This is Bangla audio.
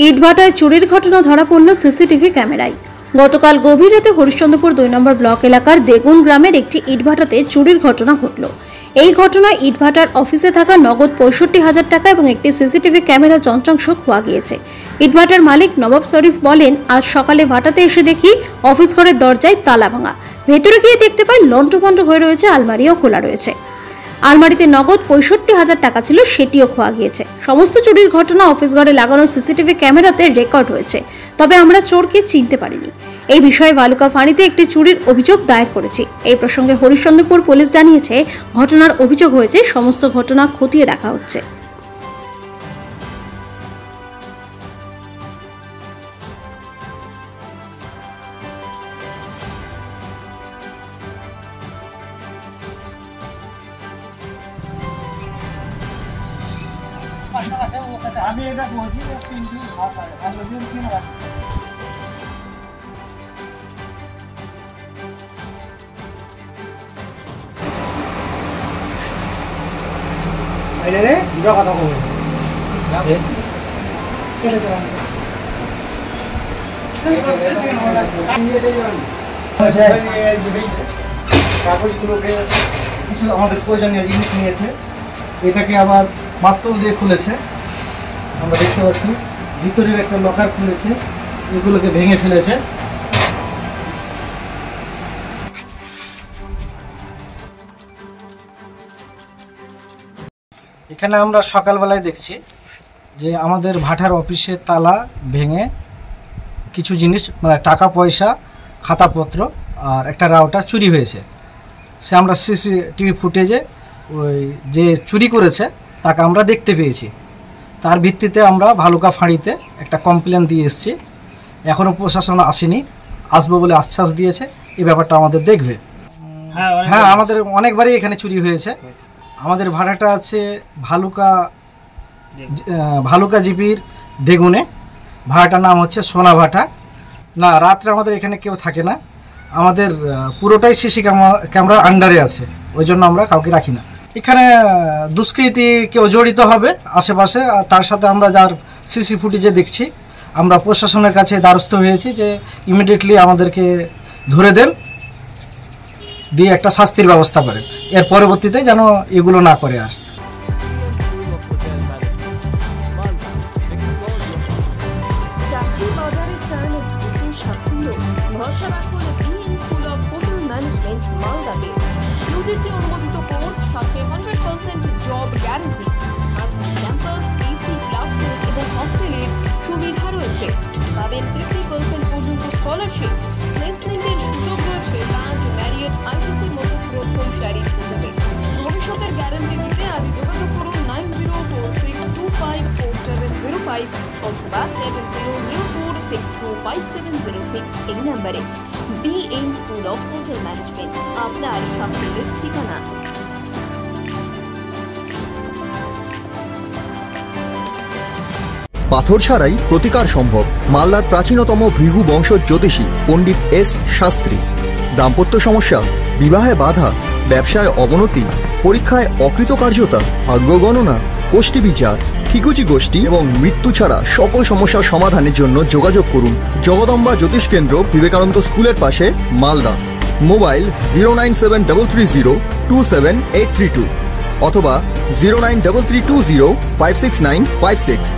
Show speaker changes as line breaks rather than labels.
ইটভাটায় চুরির ঘটনা ধরা পড়ল সিসিটিভি ক্যামেরায়। গতকাল গভীর রাতে হরিশ্চন্দ্রপুর 2 নম্বর ব্লক এলাকার দেগুন গ্রামের একটি ইটভাটাতে চুরির ঘটনা ঘটল। এই ঘটনায় ইটভাটার অফিসে থাকা নগদ 65,000 টাকা এবং একটি সিসিটিভি ক্যামেরা যন্ত্রাংশ খোয়া গিয়েছে। ইটভাটার মালিক নবাব শরীফ বলেন, আজ সকালে ভাটাতে এসে দেখি অফিস ঘরের দরজায় তালা ভাঙা। ভেতরে গিয়ে দেখতে পাই লন্ডভন্ড হয়ে রয়েছে, আলমারিও খোলা রয়েছে। আলমারিতে নগদ 65,000 টাকা ছিল, সেটিও খোয়া গিয়েছে। সমস্ত চুরির ঘটনা অফিস ঘরে লাগানো সিসিটিভি ক্যামেরাতে রেকর্ড হয়েছে, তবে আমরা চোরকে চিনতে পারিনি। এই বিষয়ে ভালুকা ফাঁড়িতে একটি চুরির অভিযোগ দায়ের করেছি। এই প্রসঙ্গে হরিশ্চন্দ্রপুর পুলিশ জানিয়েছে, ঘটনার অভিযোগ হয়েছে, সমস্ত ঘটনা খতিয়ে দেখা হচ্ছে।
আমি এটা বলছি যে তিনটি ভাষা ভালো দিন তিন রাখি আইলে রে দুটো কথা বলবো চলে চলে কাগজগুলোকে কিছু আমাদের প্রয়োজনীয় জিনিস নিয়েছে, এটাকে আবার মাত্র দিয়ে খুলেছে। আমরা দেখতে পাচ্ছি ভিতরের একটা লকার খুলেছে, এগুলোকে ভেঙে ফেলেছে। এখানে আমরা সকালবেলায় দেখছি যে আমাদের ভাটার অফিসের তালা ভেঙে কিছু জিনিস মানে টাকা পয়সা খাতাপত্র আর একটা রাউটার চুরি হয়েছে। সে আমরা সিসিটিভি ফুটেজে ওই যে চুরি করেছে তাকে আমরা দেখতে পেয়েছি। তার ভিত্তিতে আমরা ভালুকা ফাঁড়িতে একটা কমপ্লেন দিয়ে এসেছি। এখনও প্রশাসন আসেনি, আসবো বলে আশ্বাস দিয়েছে। এই ব্যাপারটা আমাদের দেখবে। হ্যাঁ, আমাদের অনেকবারই এখানে চুরি হয়েছে। আমাদের ভাড়াটা আছে ভালুকা জিপির দেগুনে। ভাড়াটার নাম হচ্ছে সোনা ভাটা। না, রাত্রে আমাদের এখানে কেউ থাকে না, আমাদের পুরোটাই সিসি ক্যামেরার আন্ডারে আছে, ওই জন্য আমরা কাউকে রাখি না। এখানে দুষ্কৃতী কেউ জড়িত হবে আশেপাশে, আর তার সাথে আমরা যার সিসি ফুটেজে দেখছি, আমরা প্রশাসনের কাছে দ্বারস্থ হয়েছি যে ইমিডিয়েটলি আমাদেরকে ধরে দেন, দিয়ে একটা শাস্তির ব্যবস্থা করেন, এর পরবর্তীতে যেন এগুলো না করে। আর
UGC অনুমোদিত কোর্স, সাথে 100% job guarantee, campus, AC, classroom এবং হস্টেলের সুবিধা রয়েছে। পাবেন 50% পর্যন্ত স্কলারশিপ, প্লেসমেন্টের সুযোগ রয়েছে তাজ, ম্যারিয়ট, আইটিসির মতো প্রথম সারির হোটেলে। ভবিষ্যতের গ্যারান্টি দিতে আজই যোগাযোগ করুন 9046254705 অথবা 7004625706 এই নম্বরে। BM school of hotel management, আপনার সাফল্যের ঠিকানা।
পাথর ছাড়াই প্রতিকার সম্ভব। মালদার প্রাচীনতম ভৃহু বংশ জ্যোতিষী পণ্ডিত এস শাস্ত্রী। দাম্পত্য সমস্যা, বিবাহে বাধা, ব্যবসায় অবনতি, পরীক্ষায় অকৃতকার্যতা, ভাগ্য গণনা, কোষ্ঠী বিচার, ঠিকুচি গোষ্ঠী এবং মৃত্যু ছাড়া সকল সমস্যার সমাধানের জন্য যোগাযোগ করুন জগদম্বা জ্যোতিষ কেন্দ্র, বিবেকানন্দ স্কুলের পাশে, মালদা। মোবাইল 09733027832 অথবা 09332056956।